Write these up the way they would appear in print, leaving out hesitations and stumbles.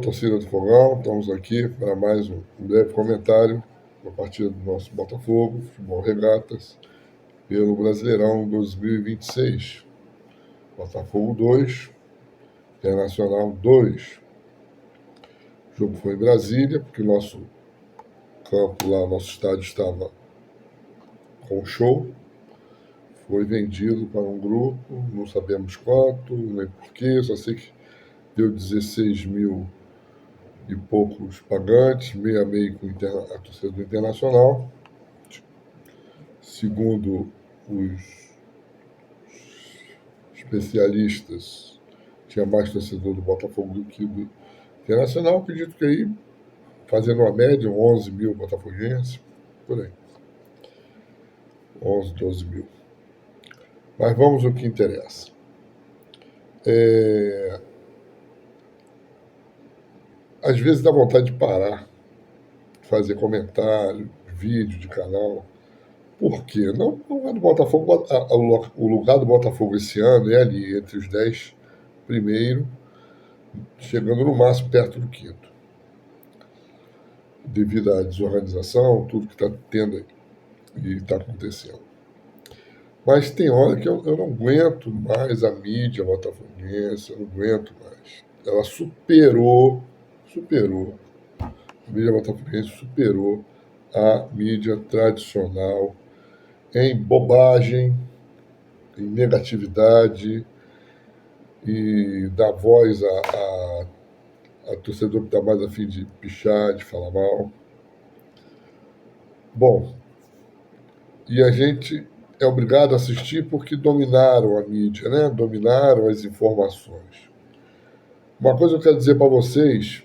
torcida do Fogão, estamos aqui para mais um breve comentário da partida do nosso Botafogo, Futebol Regatas, pelo Brasileirão 2026. Botafogo 2, Internacional 2. O jogo foi em Brasília, porque o nosso campo lá, nosso estádio estava com show. Foi vendido para um grupo, não sabemos quanto, nem porquê, só sei que deu 16 mil e poucos pagantes, meio a meio com a torcida do Internacional. Segundo os especialistas, tinha mais torcedor do Botafogo do que do Internacional. Acredito que aí, fazendo uma média, 11 mil botafoguenses, por aí. 11, 12 mil. Mas vamos ao que interessa. Às vezes dá vontade de parar, fazer comentário, vídeo de canal. Por quê? Não, o lugar do Botafogo, o lugar do Botafogo esse ano é ali, entre os 10 primeiros, chegando no máximo perto do quinto. Devido à desorganização, tudo que está tendo aí e está acontecendo. Mas tem hora que eu não aguento mais a mídia botafoguense, eu não aguento mais. Ela superou, a mídia botafoguense superou a mídia tradicional em bobagem, em negatividade, e dá voz a torcedor que está mais a fim de pichar, de falar mal. Bom, e a gente é obrigado a assistir porque dominaram a mídia, né? Dominaram as informações. Uma coisa eu quero dizer para vocês,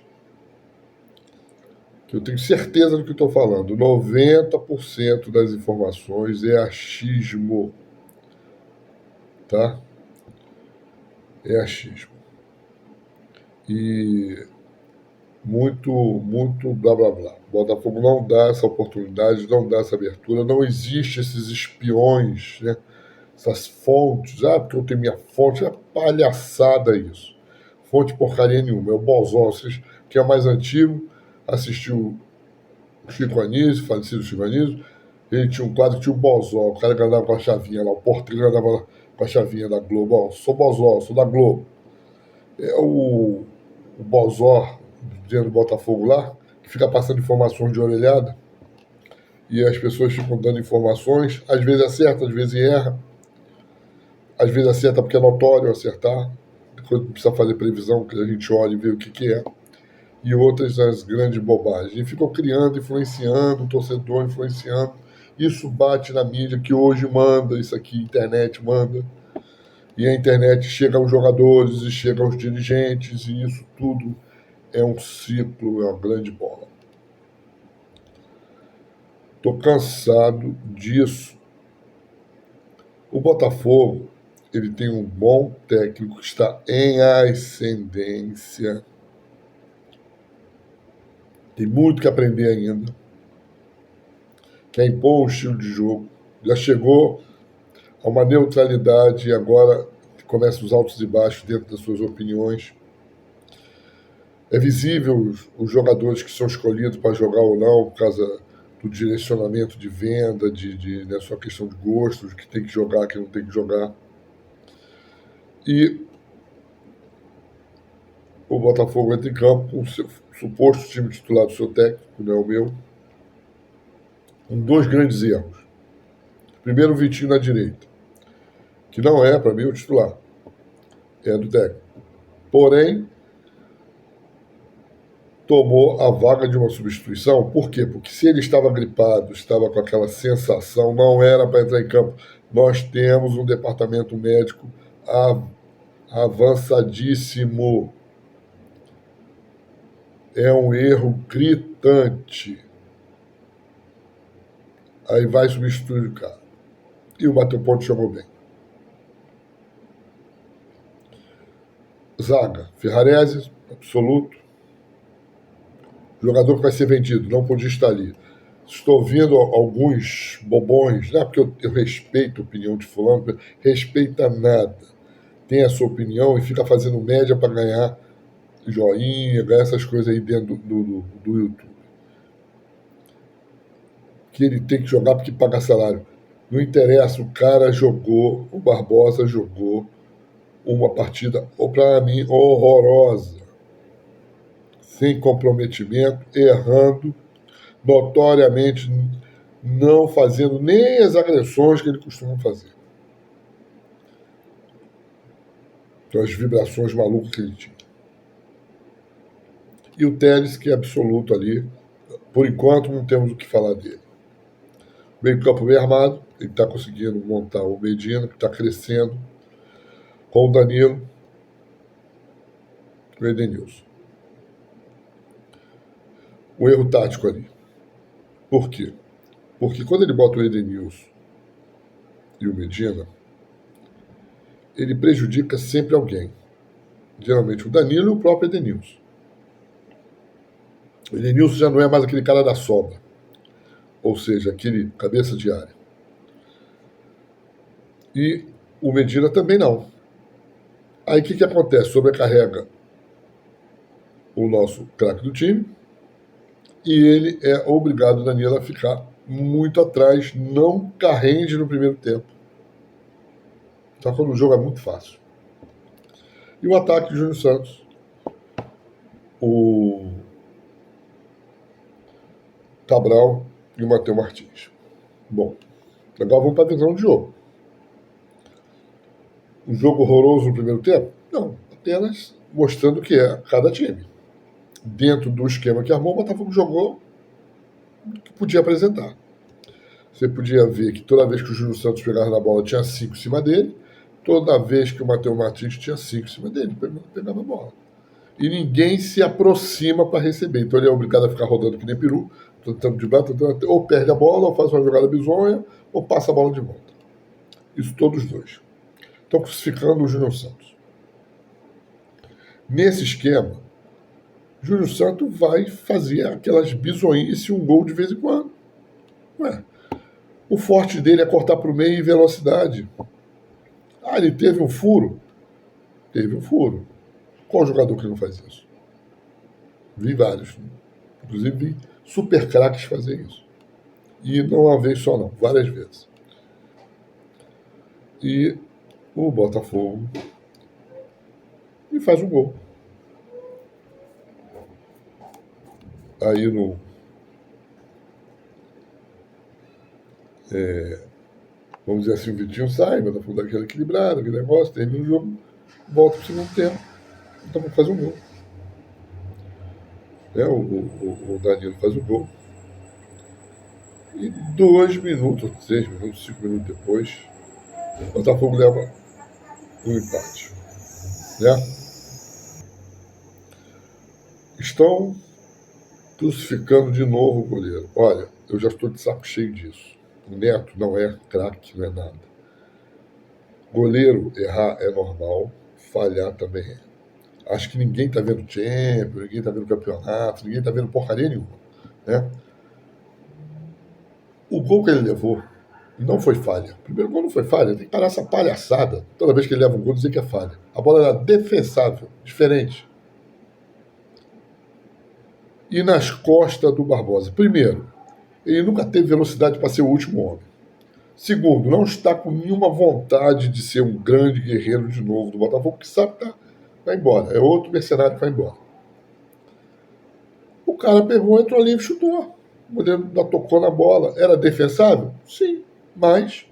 que eu tenho certeza do que estou falando, 90% das informações é achismo, tá? É achismo. E muito blá blá blá. O Botafogo não dá essa oportunidade, não dá essa abertura, não existe esses espiões, né? Essas fontes, porque eu tenho minha fonte, é palhaçada isso. Fonte porcaria nenhuma, é o Bozó, vocês, que é mais antigo, assistiu o Chico Anísio, falecido Chico Anísio, ele tinha um quadro que tinha o Bozó, o cara que andava com a chavinha lá, o porteiro andava com a chavinha da Globo, ó, sou Bozó, sou da Globo. É o Bozó, dentro do Botafogo lá, que fica passando informações de orelhada, e as pessoas ficam dando informações, às vezes acerta, às vezes erra, às vezes acerta porque é notório acertar, depois precisa fazer previsão, que a gente olha e vê o que é, e outras as grandes bobagens. E ficam criando, influenciando, o torcedor influenciando. Isso bate na mídia, que hoje manda, isso aqui, internet manda, e a internet chega aos jogadores e chega aos dirigentes, e isso tudo é um ciclo, é uma grande bola. Estou cansado disso. O Botafogo, ele tem um bom técnico que está em ascendência. Tem muito que aprender ainda. Quer impor um estilo de jogo. Já chegou a uma neutralidade e agora começa os altos e baixos dentro das suas opiniões. É visível os jogadores que são escolhidos para jogar ou não, por causa do direcionamento de venda, da sua questão de gosto, de que tem que jogar, que não tem que jogar. E o Botafogo entra em campo com o seu suposto time titular do seu técnico, não é o meu, com dois grandes erros. Primeiro, o Vitinho na direita, que não é, para mim, o titular, é do técnico. Porém, tomou a vaga de uma substituição. Por quê? Porque se ele estava gripado, estava com aquela sensação, não era para entrar em campo. Nós temos um departamento médico avançadíssimo. É um erro gritante. Aí vai substituir o cara. E o Bateu Ponte chamou bem. Zaga, Ferrarese, absoluto. Jogador que vai ser vendido, não podia estar ali. Estou ouvindo alguns bobões, né? Porque eu respeito a opinião de fulano, respeita nada. Tem a sua opinião e fica fazendo média para ganhar joinha, ganha essas coisas aí dentro do YouTube. Que ele tem que jogar porque paga salário. Não interessa, o cara jogou, o Barbosa jogou uma partida, para mim, horrorosa. Sem comprometimento, errando, notoriamente não fazendo nem as agressões que ele costuma fazer. Então, as vibrações malucas que ele tinha. E o Telles, que é absoluto ali. Por enquanto, não temos o que falar dele. Meio campo bem armado, ele está conseguindo montar o Medina, que está crescendo, com o Danilo e o Edenilson. Um erro tático ali. Por quê? Porque quando ele bota o Edenilson e o Medina, ele prejudica sempre alguém. Geralmente o Danilo e o próprio Edenilson. O Edenilson já não é mais aquele cara da sobra. Ou seja, aquele cabeça de área. E o Medina também não. Aí o que acontece? Sobrecarrega o nosso craque do time e ele é obrigado, o Danilo, a ficar muito atrás, não carrende no primeiro tempo. Só quando o jogo é muito fácil. E o ataque de Júnior Santos. O Cabral e o Matheus Martins. Bom, agora vamos para a visão de jogo. Um jogo horroroso no primeiro tempo? Não, apenas mostrando o que é cada time. Dentro do esquema que armou, o Botafogo jogou o que podia apresentar. Você podia ver que toda vez que o Júnior Santos pegava na bola, tinha 5 em cima dele. Toda vez que o Matheus Martins tinha 5 em cima dele, pegava a bola. E ninguém se aproxima para receber. Então ele é obrigado a ficar rodando que nem peru, tentando driblar, ou perde a bola, ou faz uma jogada bizonha, ou passa a bola de volta. Isso todos os dois. Estão crucificando o Júnior Santos. Nesse esquema, Júnior Santos vai fazer aquelas bizonhices e um gol de vez em quando. Ué, o forte dele é cortar para o meio em velocidade. Ah, ele teve um furo? Teve um furo. Qual jogador que não faz isso? Vi vários. Inclusive vi super craques fazer isso. E não uma vez só não, várias vezes. E o Botafogo e faz um gol. Aí no vamos dizer assim, o Vitinho sai, o Botafogo dá aquela equilibrada, aquele negócio, termina o jogo, volta para o segundo tempo. Então faz um gol. O Danilo faz o gol. E 2 minutos, 3 minutos, 5 minutos depois, o Botafogo leva um empate. Né? Estão crucificando de novo o goleiro. Olha, eu já estou de saco cheio disso. O Neto não é craque, não é nada. Goleiro errar é normal, falhar também é. Acho que ninguém está vendo Champions, ninguém está vendo campeonato, ninguém está vendo porcaria nenhuma. Né? O gol que ele levou não foi falha. O primeiro gol não foi falha, tem que parar essa palhaçada. Toda vez que ele leva um gol, dizer que é falha. A bola era defensável, diferente. E nas costas do Barbosa. Primeiro, ele nunca teve velocidade para ser o último homem. Segundo, não está com nenhuma vontade de ser um grande guerreiro de novo do Botafogo, porque sabe que vai embora. É outro mercenário que vai embora. O cara pegou, entrou ali e chutou. O goleiro ainda tocou na bola. Era defensável? Sim, mas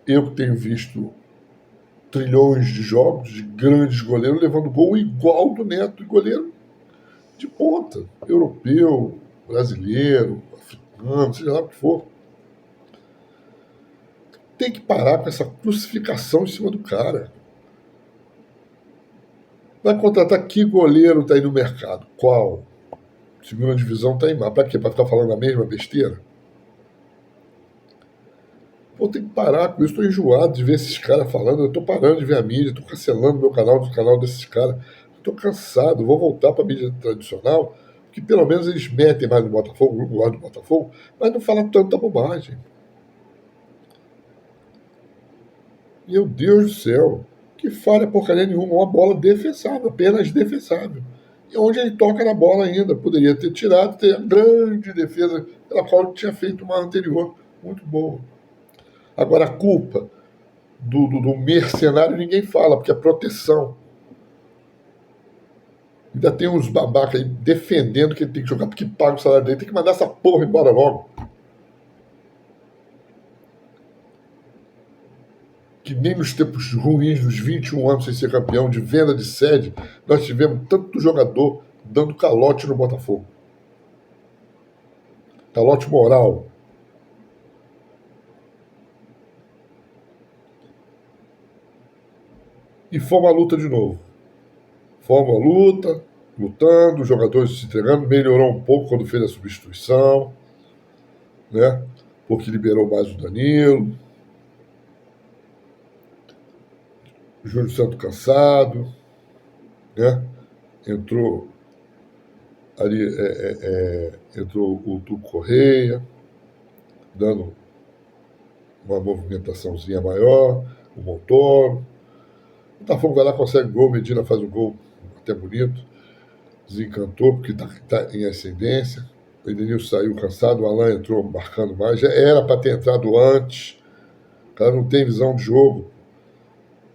eu que tenho visto trilhões de jogos de grandes goleiros levando gol igual do Neto, e goleiro de ponta, europeu, brasileiro, africano, seja lá o que for. Tem que parar com essa crucificação em cima do cara. Vai contratar que goleiro está aí no mercado? Qual? Segunda divisão está em mar. Para quê? Para ficar falando a mesma besteira? Pô, tem que parar com isso. Estou enjoado de ver esses caras falando. Eu estou parando de ver a mídia, estou cancelando meu canal do canal desses caras. Estou cansado, vou voltar para a mídia tradicional, que pelo menos eles metem mais no Botafogo, no lado do Botafogo, mas não falam tanta bobagem. Meu Deus do céu. que falha porcaria nenhuma, uma bola defensável, apenas defensável. E onde ele toca na bola ainda, poderia ter tirado, ter a grande defesa pela qual ele tinha feito uma anterior, muito boa. Agora, a culpa do mercenário ninguém fala, porque é proteção. Ainda tem uns babacas aí defendendo que ele tem que jogar porque paga o salário dele, tem que mandar essa porra embora logo. Que nem nos tempos ruins dos 21 anos sem ser campeão, de venda de sede, nós tivemos tanto jogador dando calote no Botafogo. Calote moral. E fomos à luta de novo. Fomos à luta, lutando, os jogadores se entregando, melhorou um pouco quando fez a substituição, né? Porque liberou mais o Danilo. O Júlio Santos cansado, né? Entrou ali, entrou o Tuco Correia, dando uma movimentaçãozinha maior, o Montoro. O Botafogo vai lá, consegue gol, Medina faz um gol até bonito, desencantou, porque está em ascendência. O Edenilson saiu cansado, o Alain entrou marcando mais. Já era para ter entrado antes. O cara não tem visão de jogo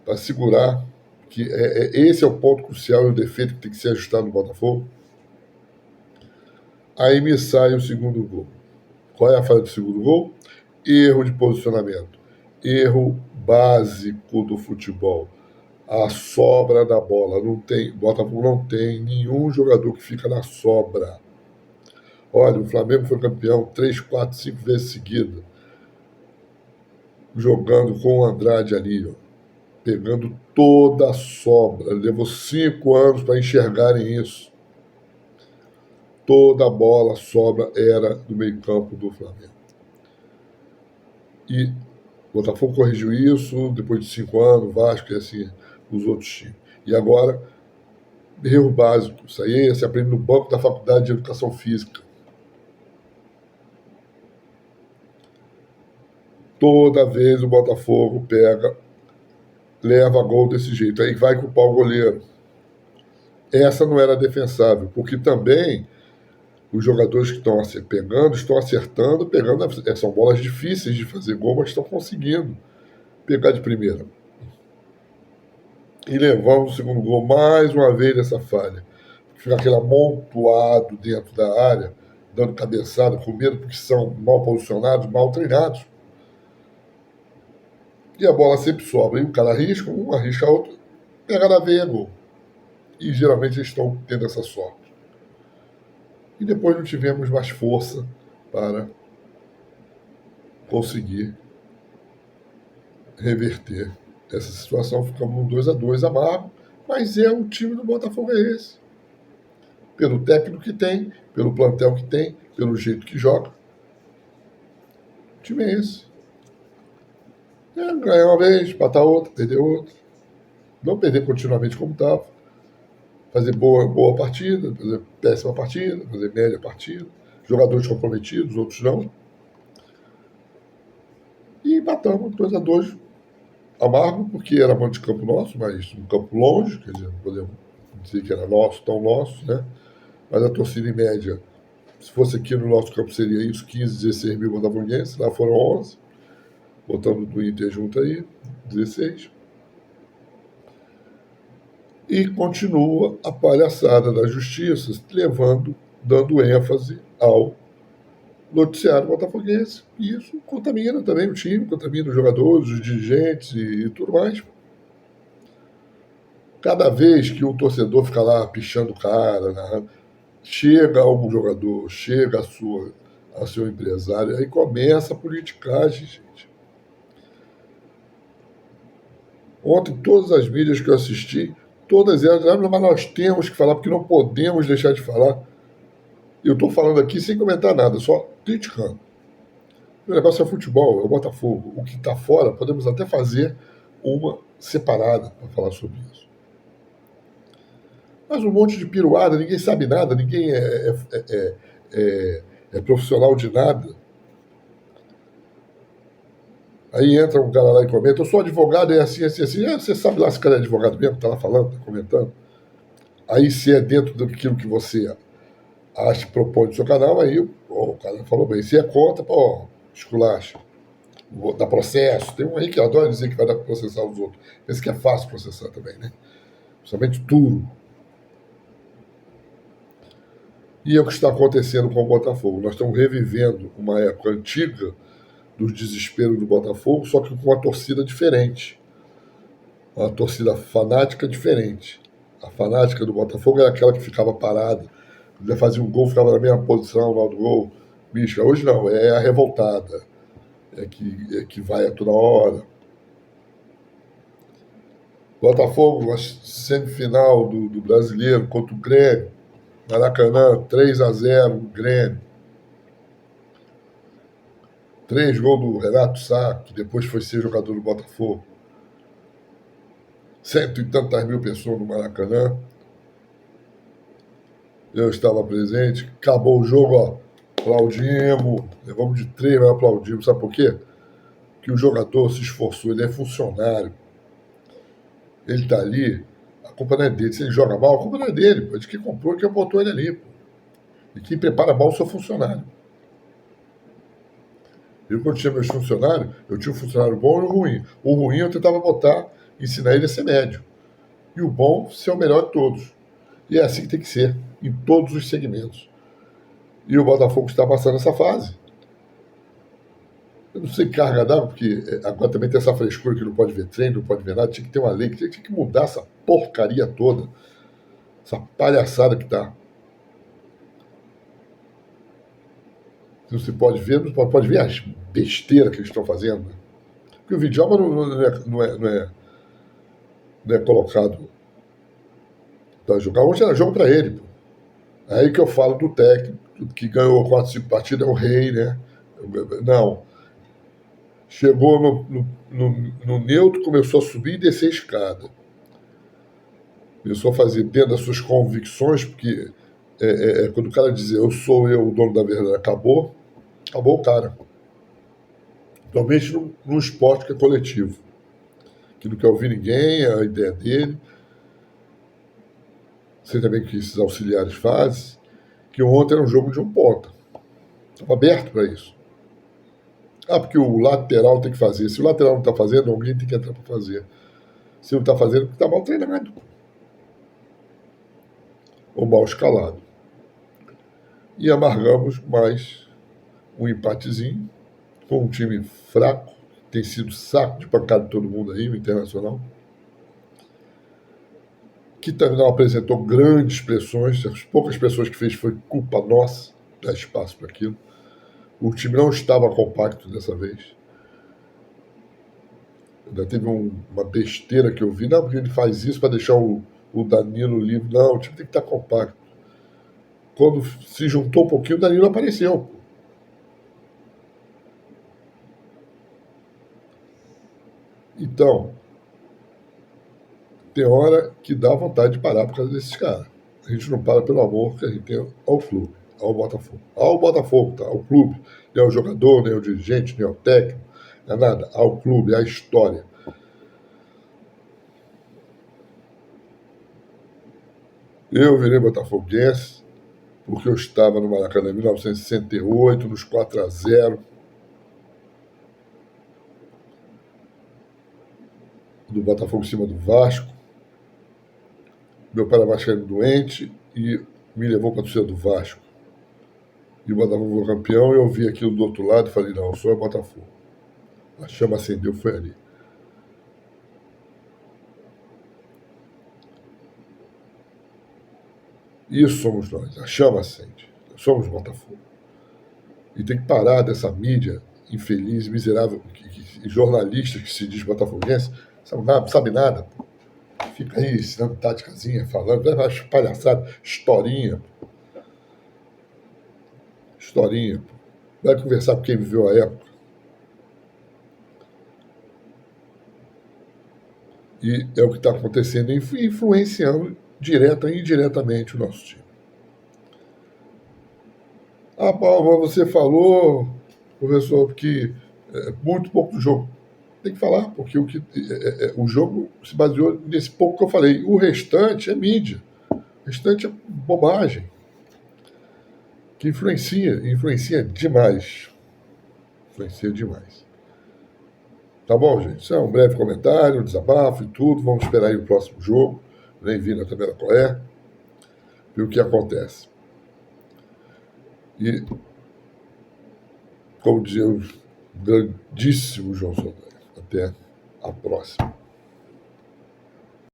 para segurar. Que esse é o ponto crucial e o defeito que tem que ser ajustado no Botafogo. Aí me sai o segundo gol. Qual é a falha do segundo gol? Erro de posicionamento. Erro básico do futebol. A sobra da bola. Não tem, Botafogo não tem nenhum jogador que fica na sobra. Olha, o Flamengo foi campeão 3, 4, 5 vezes seguida, jogando com o Andrade ali, ó, pegando toda a sobra. Levou 5 anos para enxergarem isso. Toda a bola, sobra, era do meio-campo do Flamengo. E o Botafogo corrigiu isso depois de 5 anos, Vasco e assim, os outros times. E agora, erro básico. Isso aí se aprende no banco da Faculdade de Educação Física. Toda vez o Botafogo pega, leva gol desse jeito. Aí vai culpar o goleiro. Essa não era defensável, porque também os jogadores que estão pegando, estão acertando, pegando. São bolas difíceis de fazer gol, mas estão conseguindo pegar de primeira. E levamos o segundo gol mais uma vez dessa falha. Fica aquele amontoado dentro da área, dando cabeçada, com medo, porque são mal posicionados, mal treinados. E a bola sempre sobra. E o cara arrisca, um arrisca outro, pega na veia, gol. E geralmente eles estão tendo essa sorte. E depois não tivemos mais força para conseguir reverter essa situação. Ficamos no 2-2 amargo, mas é o time do Botafogo é esse. Pelo técnico que tem, pelo plantel que tem, pelo jeito que joga. O time é esse. Ganhar uma vez, empatar outra, perder outra. Não perder continuamente como estava. Fazer boa partida, fazer péssima partida, fazer média partida. Jogadores comprometidos, outros não. E empatamos 2-2. Amargo, porque era mão de campo nosso, mas um campo longe, quer dizer, não podemos dizer que era nosso, tão nosso, né? Mas a torcida em média, se fosse aqui no nosso campo, seria isso, 15, 16 mil botafoguenses, lá foram 11, botando do Inter junto aí, 16. E continua a palhaçada da justiça, dando ênfase ao noticiário botafoguense. E isso contamina também o time, contamina os jogadores, os dirigentes e tudo mais. Cada vez que o torcedor fica lá pichando o cara, narrando, chega algum jogador, chega a seu empresário, aí começa a politicagem, gente. Ontem, todas as mídias que eu assisti, todas elas, mas nós temos que falar, porque não podemos deixar de falar. Eu estou falando aqui sem comentar nada, só criticando. O negócio é futebol, é o Botafogo. O que está fora, podemos até fazer uma separada para falar sobre isso. Mas um monte de piruada, ninguém sabe nada, ninguém é profissional de nada. Aí entra um cara lá e comenta, eu sou advogado, é assim, assim, assim. Você sabe lá se o cara é advogado mesmo, tá lá falando, tá comentando. Aí se é dentro daquilo que você acha que propõe no seu canal, aí o cara falou bem. Se é contra, pô, esculacha. Vou dar processo. Tem um aí que adora dizer que vai dar processar os outros. Esse que é fácil processar também, né? Principalmente duro. E é o que está acontecendo com o Botafogo. Nós estamos revivendo uma época antiga do desespero do Botafogo, só que com uma torcida diferente. Uma torcida fanática diferente. A fanática do Botafogo era aquela que ficava parada, já fazia um gol, ficava na mesma posição lá do gol. Bicho, hoje não, é a revoltada, é que vai a toda hora. Botafogo, na semifinal do Brasileiro contra o Grêmio, Maracanã, 3-0 o Grêmio. 3 gols do Renato Sá, que depois foi ser jogador do Botafogo. 100 e tantas mil pessoas no Maracanã. Eu estava presente. Acabou o jogo, ó. Aplaudimos. Levamos de 3, mas aplaudimos. Sabe por quê? Que o jogador se esforçou. Ele é funcionário. Ele está ali. A culpa não é dele. Se ele joga mal, a culpa não é dele. É de quem comprou, quem botou ele ali. Pô. E quem prepara mal é o seu funcionário. Eu, quando tinha meus funcionários, eu tinha um funcionário bom e um ruim. O ruim eu tentava botar, ensinar ele a ser médio. E o bom, ser o melhor de todos. E é assim que tem que ser, em todos os segmentos. E o Botafogo está passando essa fase. Eu não sei carga d'água, porque agora também tem essa frescura que não pode ver treino, não pode ver nada. Tinha que ter uma lei, tinha que mudar essa porcaria toda. Essa palhaçada que tá. Não se pode ver, não pode ver as besteiras que eles estão fazendo. Porque o Vidalma não é colocado para jogar. Hoje era jogo para ele. Pô. Aí que eu falo do técnico, que ganhou 4, 5 partidas, é o rei, né? Não. Chegou no neutro, começou a subir e descer a escada. Começou a fazer dentro das suas convicções, porque quando o cara diz eu sou eu, o dono da verdade, acabou o cara. Principalmente num esporte que é coletivo. Que não quer ouvir ninguém, a ideia dele. Sei também o que esses auxiliares fazem. Que ontem era um jogo de um ponta. Estava aberto para isso. Ah, porque o lateral tem que fazer. Se o lateral não está fazendo, alguém tem que entrar para fazer. Se não está fazendo, porque está mal treinado. Ou mal escalado. E amargamos mais um empatezinho com um time fraco. Tem sido saco de pancada de todo mundo aí, o Internacional. Que também não apresentou grandes pressões. As poucas pressões que fez foi culpa nossa, dar espaço para aquilo. O time não estava compacto dessa vez. Ainda teve uma besteira que eu vi. Não, porque ele faz isso para deixar o Danilo livre. Não, o time tem que estar compacto. Quando se juntou um pouquinho, o Danilo apareceu. Então, tem hora que dá vontade de parar por causa desses caras. A gente não para pelo amor que a gente tem ao clube, ao Botafogo. Ao Botafogo, tá? Ao clube. Nem ao jogador, nem ao dirigente, nem ao técnico, não é nada. Ao clube, à história. Eu virei botafoguense porque eu estava no Maracanã em 1968, nos 4-0. Do Botafogo em cima do Vasco. Meu pai era vascaíno doente e me levou para a torcida do Vasco. E o Botafogo foi campeão e eu vi aquilo do outro lado e falei, não, eu sou Botafogo. A chama acendeu, foi ali. Isso somos nós, a chama acende. Somos Botafogo. E tem que parar dessa mídia infeliz, miserável, jornalista que se diz botafoguense, sabe nada. Fica aí ensinando táticazinha, falando, acho palhaçada, historinha. Historinha. Vai conversar com quem viveu a época. E é o que está acontecendo, influenciando direta e indiretamente o nosso time. Ah, Paulo, você falou, professor, que muito pouco do jogo. tem que falar, porque o jogo se baseou nesse pouco que eu falei. O restante é mídia. O restante é bobagem. Que influencia demais. Influencia demais. Tá bom, gente? Isso é um breve comentário, um desabafo e tudo. Vamos esperar aí o próximo jogo. Nem vi na tabela qual é. E o que acontece. E, como dizia o grandíssimo João Saldanha, até a próxima.